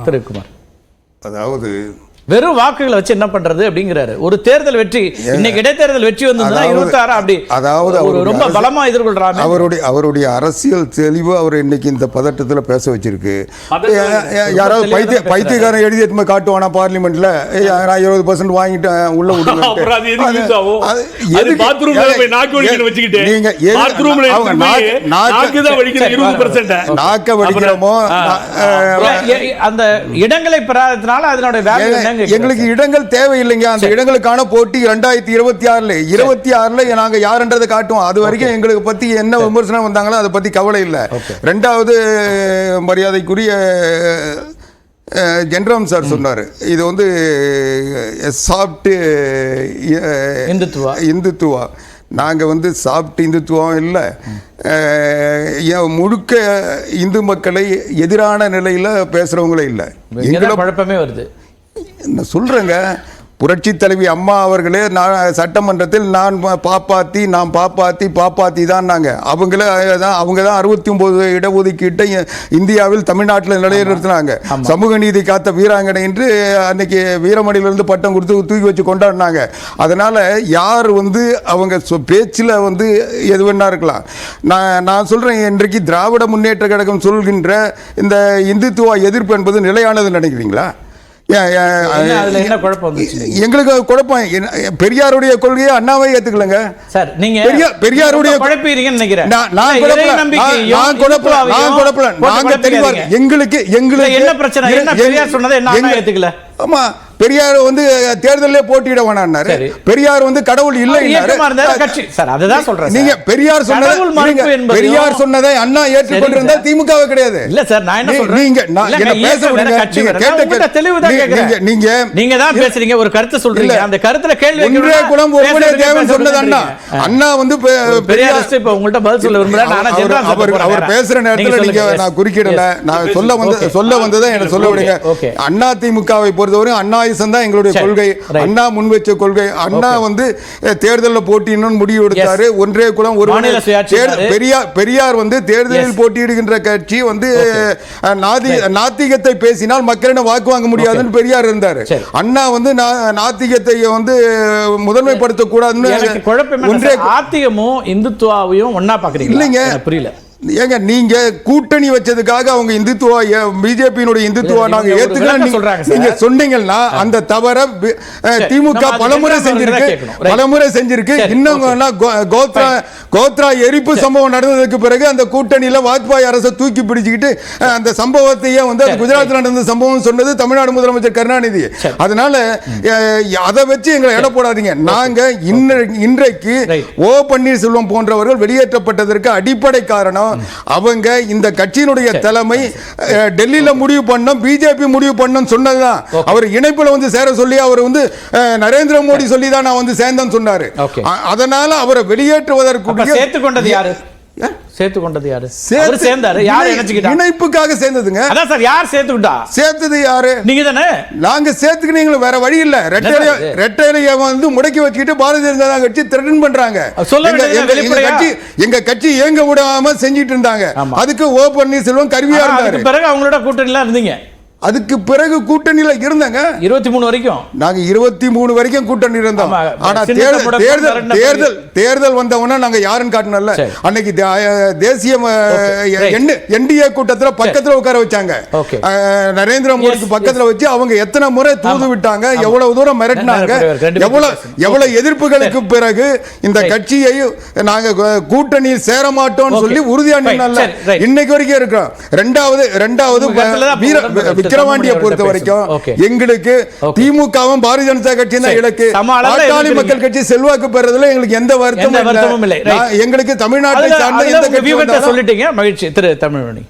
திரு குமார். அதாவது வெறும் வாக்குகளை வச்சு என்ன பண்றது அப்படிங்கிறாரு. ஒரு தேர்தல் வெற்றி, இன்னைக்கு இடைத்தேர்தல் வெற்றி வந்ததுன்னா 26 அப்படி, அதாவது ரொம்ப பலமா எதிர்கொள்றாங்க. அவருடைய அரசியல் தெளிவு அவர் இன்னைக்கு இந்த பதட்டத்தில் பேச வச்சிருக்கு. யாராவது பைத்தியக்காரன் எழுதி எடுத்து காட்டுவானா பார்லிமெண்ட்ல, நான் 20% வாங்கிட்டேன் உள்ள விடுங்க. நாக்க வடிக்கிறோமோ அந்த இடங்களை பெறாததுனால அதனுடைய வேல்யூ எங்களுக்கு இடங்கள் தேவையில்லைங்க. அந்த இடங்களுக்கான போட்டி 2026 நாங்க யாருன்றதை காட்டுவோம். அது வரைக்கும் எங்களுக்கு பத்தி என்ன விமர்சனம் வந்தாங்களோ அதை பத்தி கவலை இல்லை. ரெண்டாவது மரியாதைக்குரிய ஜென்ரம் சார் சொன்னார், இது வந்து சாஃப்ட் இந்துத்துவா. நாங்கள் வந்து சாப்பிட்டு இந்துத்துவம் இல்லை, முழுக்க இந்து மக்களை எதிரான நிலையில் பேசுகிறவங்களே இல்லை. எங்களை குழப்பமே வருது. நான் சொல்கிறேங்க, புரட்சி தலைவி அம்மா அவர்களே சட்டமன்றத்தில் நான் பாப்பாத்தி தான் நாங்கள். அவங்க தான் 69 இடஒதுக்கீட்டை இந்தியாவில் தமிழ்நாட்டில் நிலைநிறுத்தினாங்க. சமூக நீதி காத்த வீராங்கனை என்று அன்னைக்கு வீரமணியிலிருந்து பட்டம் கொடுத்து தூக்கி வச்சு கொண்டாடினாங்க. அதனால் யார் வந்து அவங்க பேச்சில் வந்து எது வேணா இருக்கலாம். நான் சொல்கிறேன், இன்றைக்கு திராவிட முன்னேற்ற கழகம் சொல்கின்ற இந்த இந்துத்துவ எதிர்ப்பு என்பது நிலையானது நினைக்கிறீங்களா? எங்களுக்கு குழப்பம். பெரியாருடைய கொள்கையை அண்ணாவை ஏத்துக்கலங்க சார். நீங்க பெரியாருடைய எங்களுக்கு என்ன பிரச்சனை? பெரியார் சொன்னதை என்ன ஏத்துக்கல? ஆமா, பெரியார் வந்து தேர்தலே போட்டியிட வேணாம்னாரு. பெரியார் வந்து கடவுள் இல்லை. நீங்க பெரியார் சொன்னதை அண்ணா ஏற்றுக்கொண்டிருந்தா திமுகவே கிடையாது. இல்ல சார், நான் என்ன சொல்றேன், நீங்க தான் பேசுறீங்க, ஒரு கருத்து சொல்றீங்க, அந்த கருத்துல கேள்வி ஒன்றே குலம் ஒருவனே தேவன் சொன்னது அண்ணா. அண்ணா வந்து பெரியார் இப்ப உங்கள்ட்ட பதில் சொல்ல விரும்பல. அவர் பேசுற நேரத்துல நீங்க நான் குறுக்கிடல. நான் சொல்ல வந்ததை என்ன சொல்ல விடுங்க. அண்ணா திமுகவை பொறுத்தவரை அண்ணா தான் எங்களுடைய கொள்கை, அண்ணா முன்வைச்ச கொள்கை. அண்ணா வந்து தேர்தலில் போட்டியிடணும்னு முடிவு எடுத்தாரு. ஒன்றே குலம் ஒரு பெரியார் வந்து தேர்தலில் போட்டியிடுகின்ற கட்சி வந்து நாத்திகத்தை பேசினால் மக்களிடம் வாக்கு வாங்க முடியாதுன்னு பெரியார் இருந்தார். அண்ணா வந்து நாத்திகத்தை வந்து முதன்மைப்படுத்த கூடாதுன்னு ஒன்றே நாத்திகமும் இந்துத்துவாவையும் ஒன்னா பாக்குறீங்க இல்லைங்க? புரியல ஏங்க, நீங்க கூட்டணி வச்சதுக்காக அவங்க இந்துத்துவா பிஜேபியினுடைய இந்துத்துவா நாங்க ஏத்துக்கலாம் நீங்க சொன்னீங்கன்னா அந்த தவற திமுக பலமுறை செஞ்சிருக்கு. இன்னும் கோத்ரா எரிப்பு சம்பவம் நடந்ததுக்கு பிறகு அந்த கூட்டணியில வாஜ்பாய் அரசை தூக்கி பிடிச்சுக்கிட்டு அந்த சம்பவத்தையே வந்து குஜராத்தில் நடந்த சம்பவம் சொன்னது தமிழ்நாடு முதலமைச்சர் கருணாநிதி. அதனால அதை வச்சு எங்களை எடை போடாதீங்க. நாங்க இன்றைக்கு ஓ பன்னீர்செல்வம் போன்றவர்கள் வெளியேற்றப்பட்டதற்கு அடிப்படை காரணம் அவங்க இந்த கட்சியினுடைய தலைமை டெல்லியில முடிவு பண்ணோம், பிஜேபி முடிவு பண்ணோம் சொன்னதுதான். அவர் இணைப்புல வந்து சேர சொல்லி அவர் வந்து நரேந்திர மோடி சொல்லி தான் நான் வந்து சேர்ந்தேன்னு சொன்னாரு. அதனால அவரை வெளியேற்றுவதற்கு சேர்த்துக்கொண்டது யாரு? சேர்த்துக்கொண்டது யாரு? சேர்ந்தாரு யாரு? இணைப்புக்காக சேர்ந்ததுங்க. அதான் சார், யார் சேர்த்துக்கிட்டா? சேர்த்தது யாரு? நீங்க தானே. நாங்க சேர்த்துக்கினீங்க, வேற வழி இல்ல. ரெட்டையில வந்து முடக்கி வச்சுக்கிட்டு பாரதிய ஜனதா கட்சி த்ரெட்டன் பண்றாங்க. எங்க கட்சி இயங்க விடாம செஞ்சிட்டு இருந்தாங்க. அதுக்கு ஓ பன்னீர்செல்வம் கருவியா இருந்தாரு. பிறகு அவங்களோட கூட்டணியில இருந்தீங்க. அதுக்கு பிறகு கூட்டணியில இருந்தாங்க 23 வரைக்கும். நாங்க 23 வரைக்கும் கூட்டணி இருந்தோம். ஆனா தேர்தல் வந்தவன நாங்க யாருன்னு காட்டணும்ல. அன்னைக்கு தேசிய என்டிஏ கூட்டத்துல பக்கத்துல உட்கார வச்சாங்க. நரேந்திர மோடிக்கு பக்கத்துல வச்சு அவங்க எத்தனை முறை தூது விட்டாங்க, எவ்வளவு தூரம் மிரட்டினாங்க, எவ்வளவு எதிர்ப்புகளுக்கு பிறகு இந்த கட்சியை நாங்க கூட்டணியில் சேர மாட்டோம்னு சொல்லி உறுதியா நின்னல இன்னைக்கு வரைக்கும் இருக்கிறோம். ரெண்டாவது விக்கிரவாண்டியை பொறுத்த வரைக்கும் எங்களுக்கு திமுகவும் பாரதிய ஜனதா கட்சி தான் இலக்கு. பாட்டாளி மக்கள் கட்சி செல்வாக்கு பெறதுல எங்களுக்கு எந்த வருத்தமும் இல்லை. எங்களுக்கு தமிழ்நாட்டை சார்ந்த சொல்லிட்டீங்க. மகிழ்ச்சி திரு தமிழ்மணி.